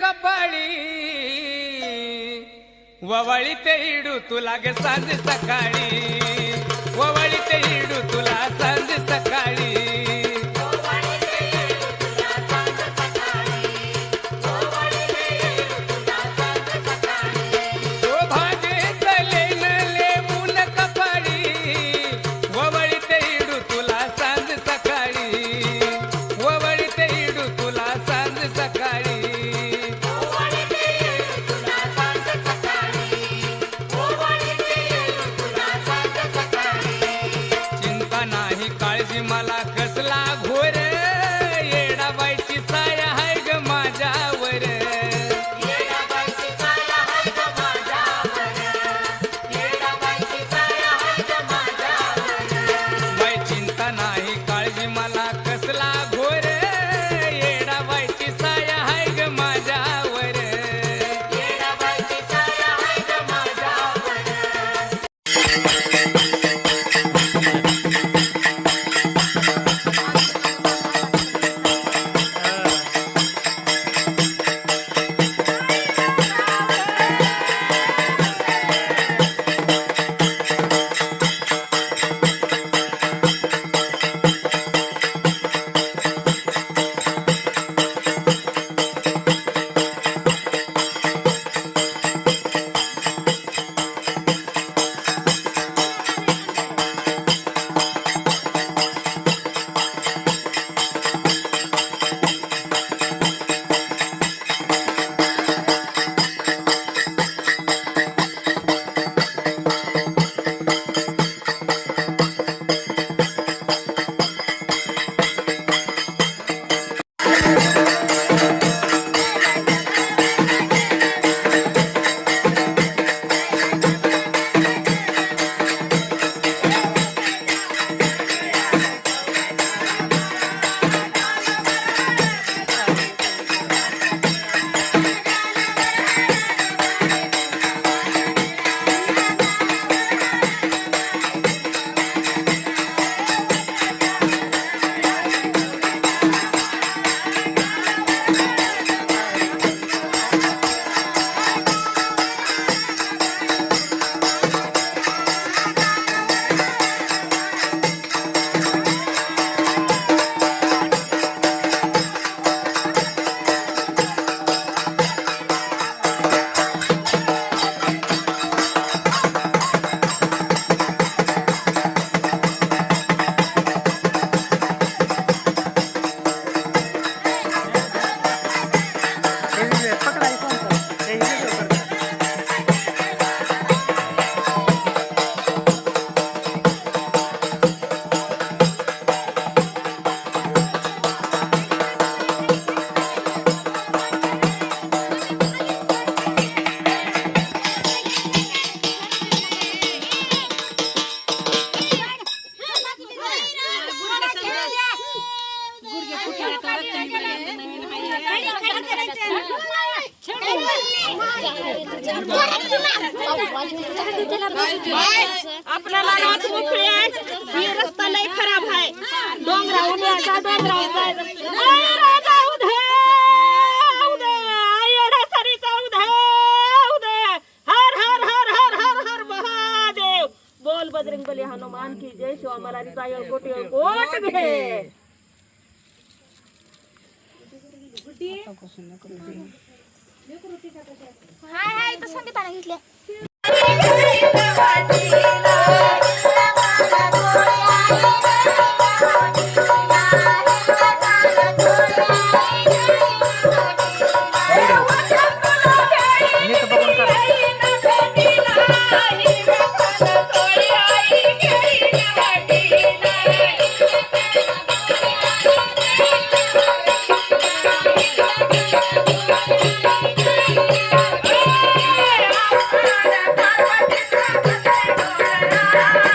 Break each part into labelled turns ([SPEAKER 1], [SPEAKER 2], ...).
[SPEAKER 1] कपाळी ववळीते इडू तुला ग सांज सकाळी ववळीते इडू तुला सांज सकाळी मला कसला घोर येडाबाईची साया हाय ग माझ्यावर येडाबाईची साया हाय ग माझ्यावर येडाबाईची साया हाय ग माझ्यावर बाई चिंता नाही काळजी मला कसला घोर येडाबाईची साया हाय ग माझ्यावर येडाबाईची साया हाय ग माझ्यावर
[SPEAKER 2] आपल्याला रात मोकळी आहे ही रस्ता लय खराब आहे डोंगरावरून यायचा डोंगरावरून जायचं येडा सरीचा उदय हर हर हर हर हर हर महादेव बोल बजरंग बली हनुमान की जय शिवा मलारी जाय कोटी कोट घे
[SPEAKER 3] हाय हाय तो संदीपाने घेतले
[SPEAKER 2] Ah!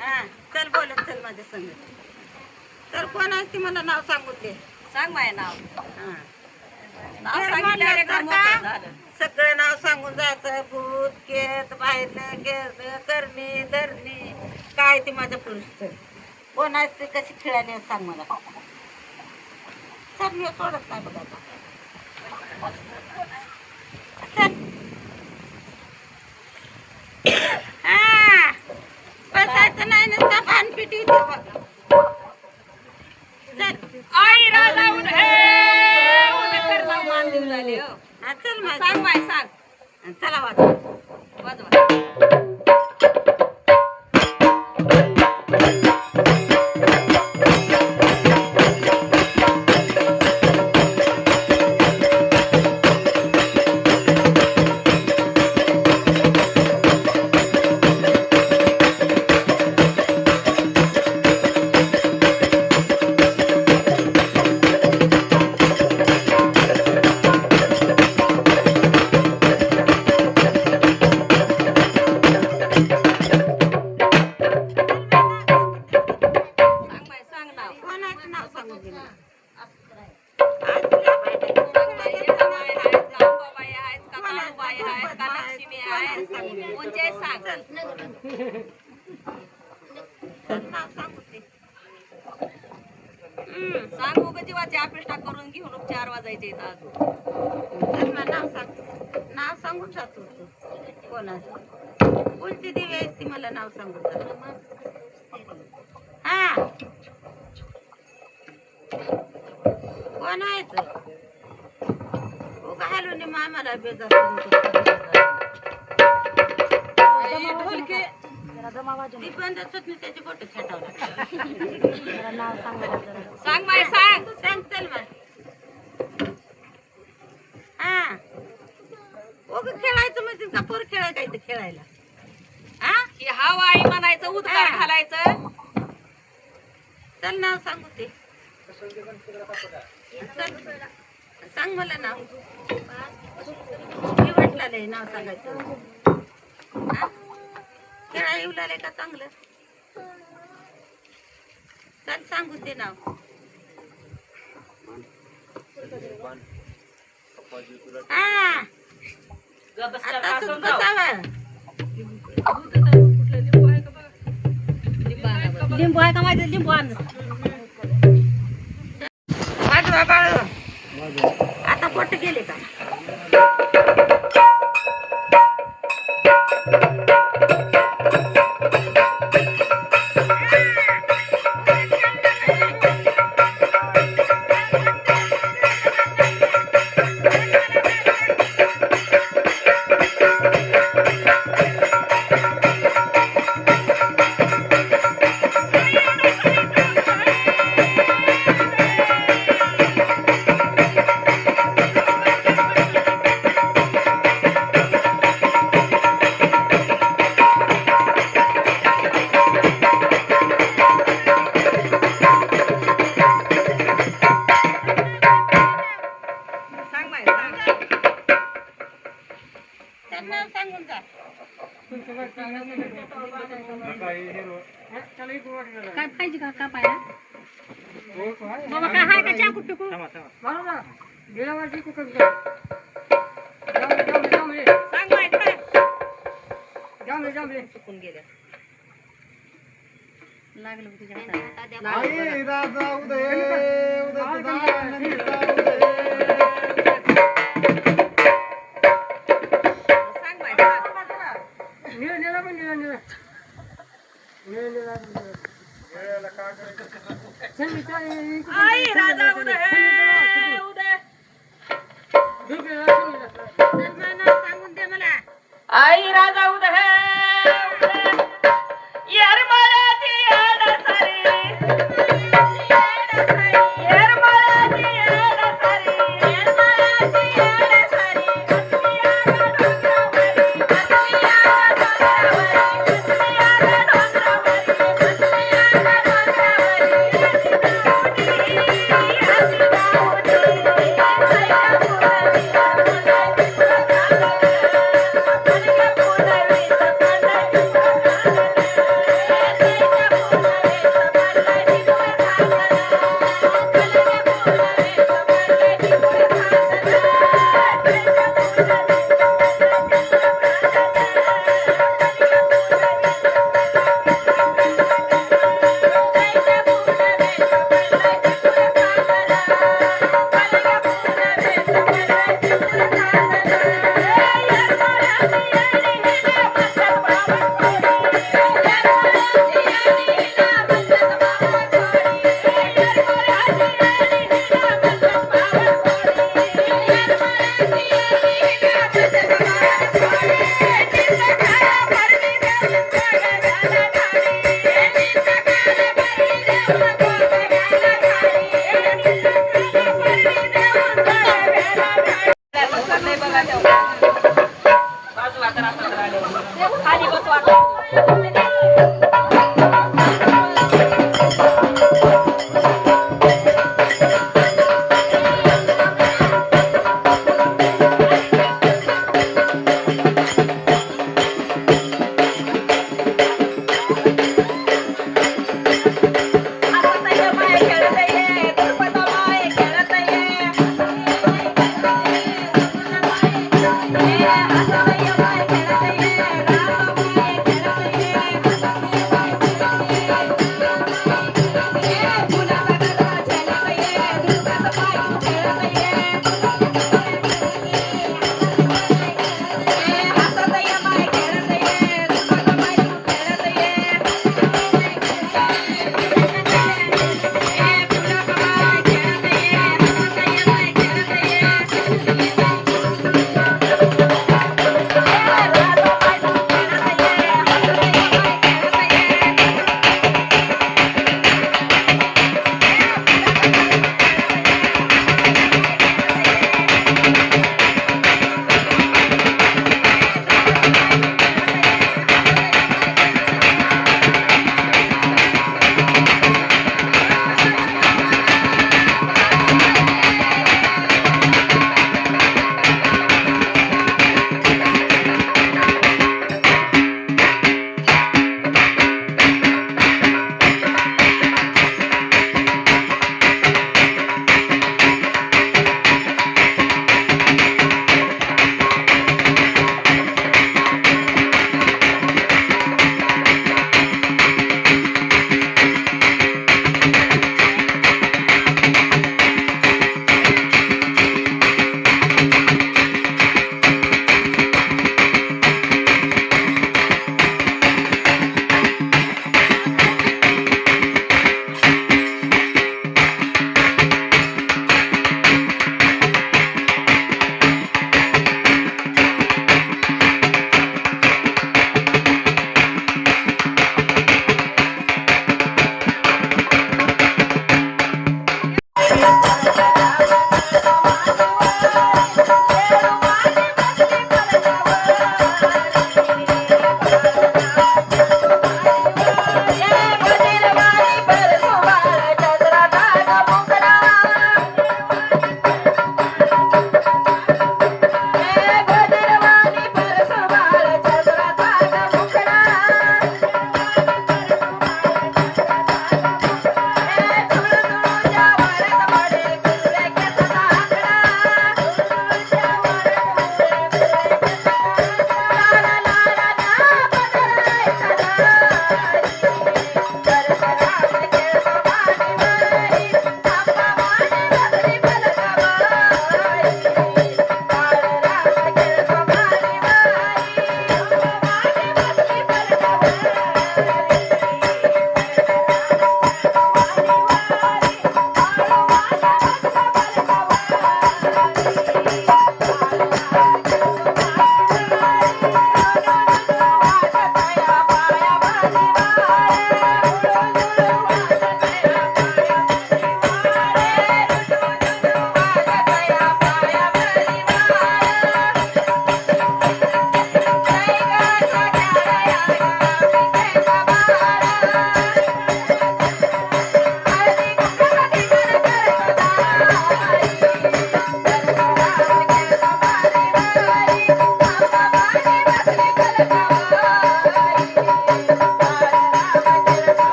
[SPEAKER 4] हा चल बोलत चल माझ्या संग. तर कोण आहे ती मला नाव सांगू दे.
[SPEAKER 5] सांग माझे नाव.
[SPEAKER 4] हा.
[SPEAKER 5] नाव
[SPEAKER 4] तर
[SPEAKER 5] सांगितल्यावर
[SPEAKER 4] म्हणलं
[SPEAKER 5] एकदम
[SPEAKER 4] तर
[SPEAKER 5] मोकळं
[SPEAKER 4] का?
[SPEAKER 5] झालं.
[SPEAKER 4] सगळं नाव सांगून जायचं. भूत केत बाहेरलं गेलं करणी धरणी काय ती माझ्या पुरुष कोण आहे ती कशी खेळाली आहे सांग मला. चल मी सोडत नाही बघा आता. चल. हा बसायचं नाही नुसतं पानपिटी होती बघ. चल.
[SPEAKER 5] आई राजा उदे कर नाव मान देऊ लागले हो.
[SPEAKER 4] हा, चल माझ्या
[SPEAKER 5] सांग माय सांग.
[SPEAKER 4] चला वाजवा.
[SPEAKER 5] वाजवा. सांग माय सांग नाव.
[SPEAKER 4] कोणाचं नाव सांगू दे मला.
[SPEAKER 5] सांग माय येळमाय आहेत का अंबाबाई आहेत का काळूबाई आहेत का लक्ष्मी आहेत कोणचे सांग.
[SPEAKER 4] नाव सांगू दे.
[SPEAKER 5] सांग उगा जीवाची अपेक्षा करून घेऊन 4 वाजायचे इथं अजून.
[SPEAKER 4] चल मला नाव सांग. नाव सांगून जातो तू. कोणाचं कोणती देवी आहेस ती मला नाव सांगून जा. हा कोण आहे उगा हलवून मामाला बेजार ती बंदच होत नाही त्याची बोट छाटावं
[SPEAKER 5] सांग माय सांग.
[SPEAKER 4] सांग चल मला. हा उगा खेळायचं म्हणजे का पोर खेळायचं इथं खेळायला. हा
[SPEAKER 5] की हाव आई म्हणायचं उद्गार घालायचं.
[SPEAKER 4] चल नाव सांगू ते. चल सांग मला नाव. मी वाटलं नाव सांगायचं. हा? खेळा येऊ लागले का चांगलं. चल सांगू ते नाव. हा आता तूच बसावं.
[SPEAKER 2] लिंबू आहे का माहिती लिंबू आण.
[SPEAKER 4] वाजवा बाळ. आता पोट गेले का.
[SPEAKER 5] सांग माय सांग.
[SPEAKER 4] त्यांना सांगून जा.
[SPEAKER 2] काय पाहिजे का पाहिजे बाबा काय हाय का चहा कुठं
[SPEAKER 5] सांग माय सांग. चुकून गेल्या.
[SPEAKER 2] लागलं तुझ्या
[SPEAKER 6] आई राजा उदय उदय सदानंदचा उदय.
[SPEAKER 5] सांग माय सांग.
[SPEAKER 2] आई राजा उदय उदय.
[SPEAKER 4] त्यांना नाव सांगून दे मला.
[SPEAKER 2] आई राजा उदय यार मराठी यार सारी यार मराठी यार सारी यार मराठी यार सारी Thank you.
[SPEAKER 5] बाजूला ठेव. बाजूला करा पत्राले. खाली बसवा. आता माय खेळत ये, दुर्पदा माय खेळत ये.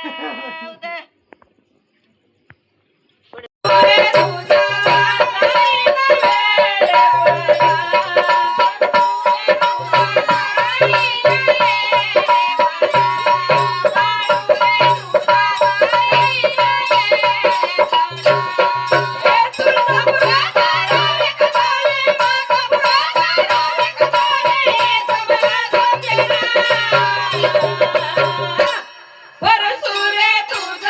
[SPEAKER 4] उदे
[SPEAKER 5] परसुरे तुझा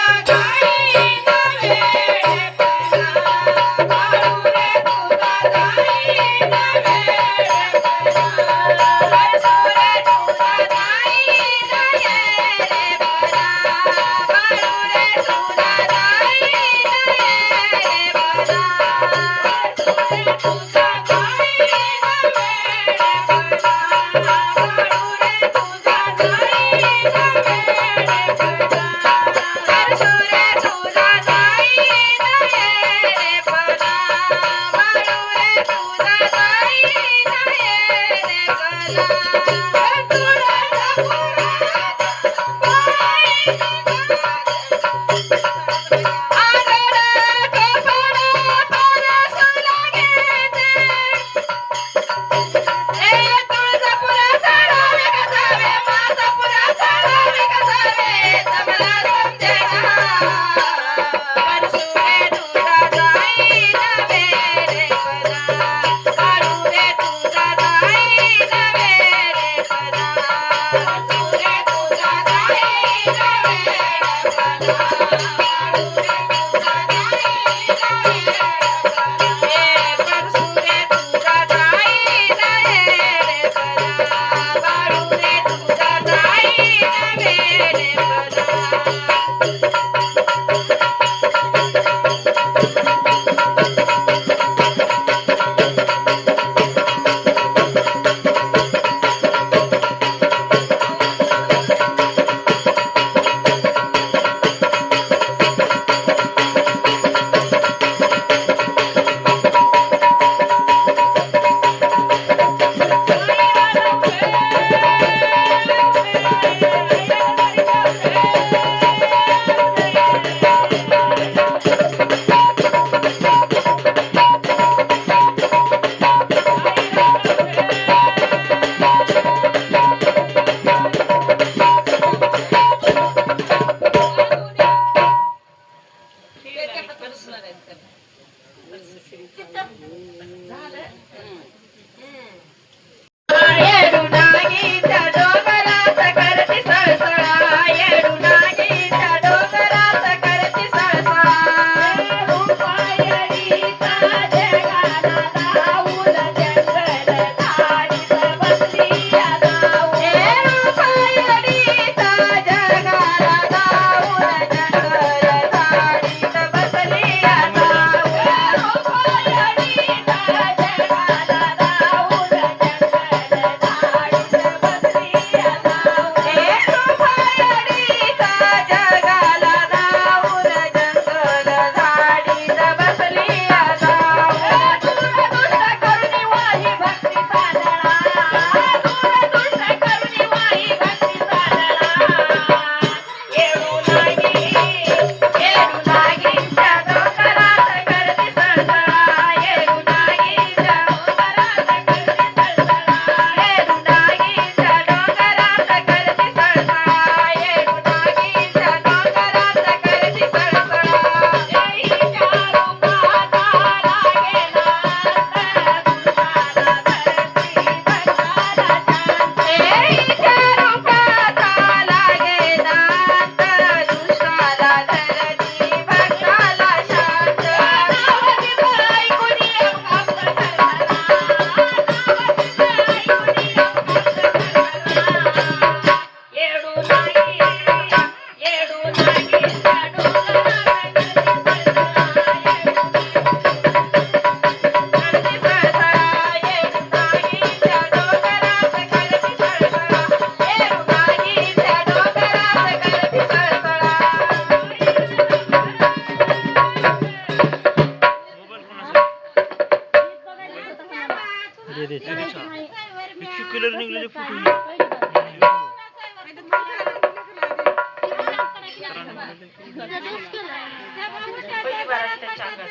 [SPEAKER 2] पहिली बार असते छान
[SPEAKER 5] काय